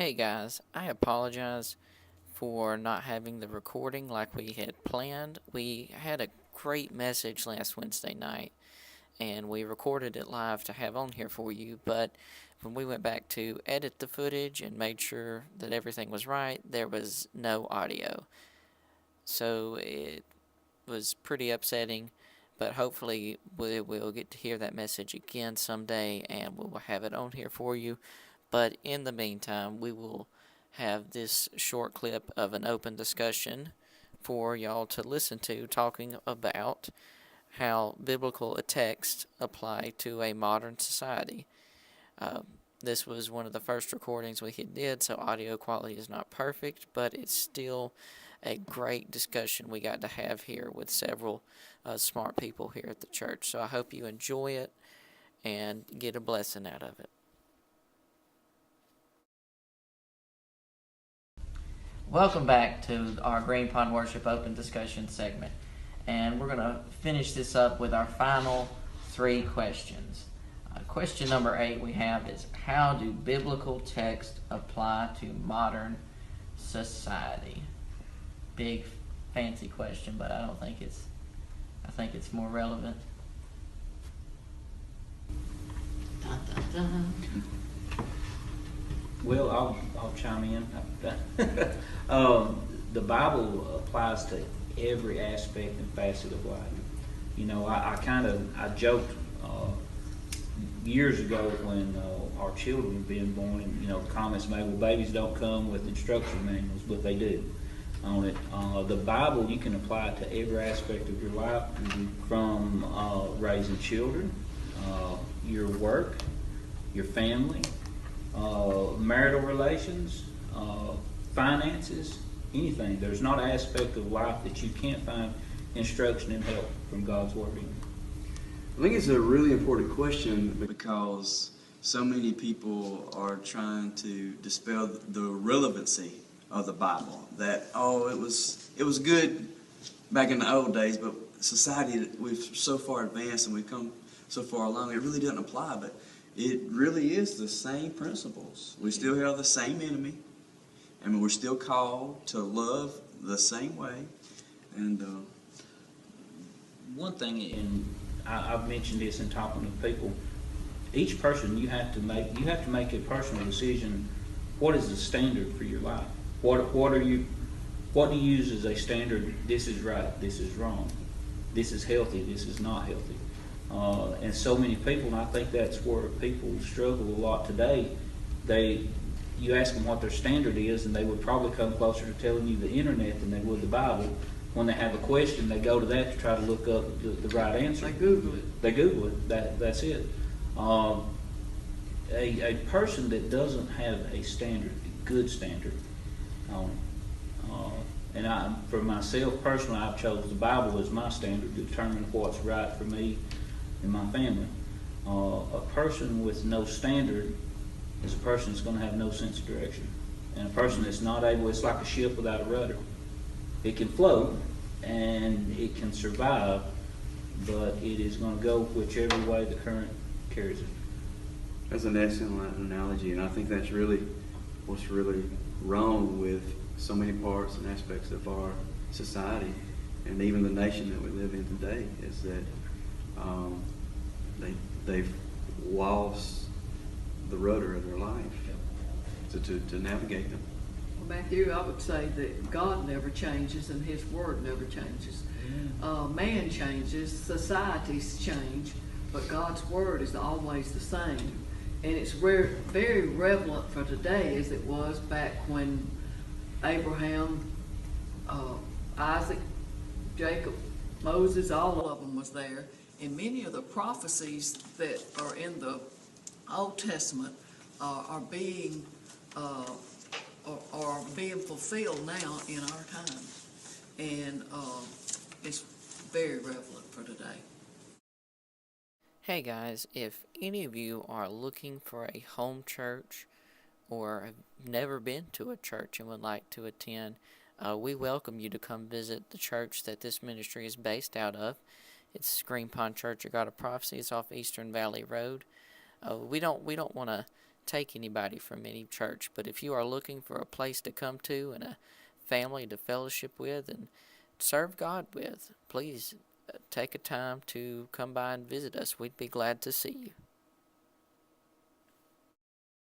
Hey guys, I apologize for not having the recording like we had planned. We had a great message last Wednesday night and we recorded it live to have on here for you, but when we went back to edit the footage and made sure that everything was right, there was no audio. So it was pretty upsetting, but hopefully we will get to hear that message again someday and we will have it on here for you. But in the meantime, we will have this short clip of an open discussion for y'all to listen to talking about how biblical texts apply to a modern society. Uh, this was one of the first recordings we did, so audio quality is not perfect, but it's still a great discussion we got to have here with several smart people here at the church. So I hope you enjoy it and get a blessing out of it. Welcome back to our Green Pond Worship Open Discussion segment. And we're going to finish this up with our final three questions. Question number 8 we have is, how do biblical texts apply to modern society? Big fancy question, but I think it's more relevant. Dun, dun, dun. Well, I'll chime in. The Bible applies to every aspect and facet of life. You know, I joked years ago when our children were being born, and comments made, well, babies don't come with instruction manuals, but they do on it. The Bible, you can apply it to every aspect of your life, from raising children, your work, your family, marital relations, finances, anything. There's not an aspect of life that you can't find instruction and help from God's Word in. I think it's a really important question because so many people are trying to dispel the relevancy of the Bible. That, it was good back in the old days, but society, we've so far advanced and we've come so far along, it really doesn't apply. But it really is the same principles. We still have the same enemy, and we're still called to love the same way. And one thing, and I've mentioned this in talking to people, each person you have to make a personal decision. What is the standard for your life? What do you use as a standard? This is right, this is wrong, this is healthy, this is not healthy. And so many people, and I think that's where people struggle a lot today. You ask them what their standard is, and they would probably come closer to telling you the internet than they would the Bible. When they have a question, they go to that to try to look up the right answer. They Google it. That's it. A person that doesn't have a standard, a good standard, and for myself personally, I've chosen the Bible as my standard to determine what's right for me and my family. A person with no standard is a person that's going to have no sense of direction. And a person that's not able, it's like a ship without a rudder. It can float and it can survive, but it is going to go whichever way the current carries it. that's an excellent analogy, and I think that's really what's really wrong with so many parts and aspects of our society, and even the nation that we live in today, is that they've lost the rudder of their life to navigate them. Well, Matthew, I would say that God never changes and His Word never changes. Man changes, societies change, but God's Word is always the same. And it's very relevant for today as it was back when Abraham, Isaac, Jacob, Moses, all of them was there. And many of the prophecies that are in the Old Testament are being fulfilled now in our time, and it's very relevant for today. Hey guys, if any of you are looking for a home church or have never been to a church and would like to attend, we welcome you to come visit the church that this ministry is based out of. It's Green Pond Church of God of Prophecy. It's off Eastern Valley Road. We don't want to take anybody from any church, but if you are looking for a place to come to and a family to fellowship with and serve God with, please take a time to come by and visit us. We'd be glad to see you.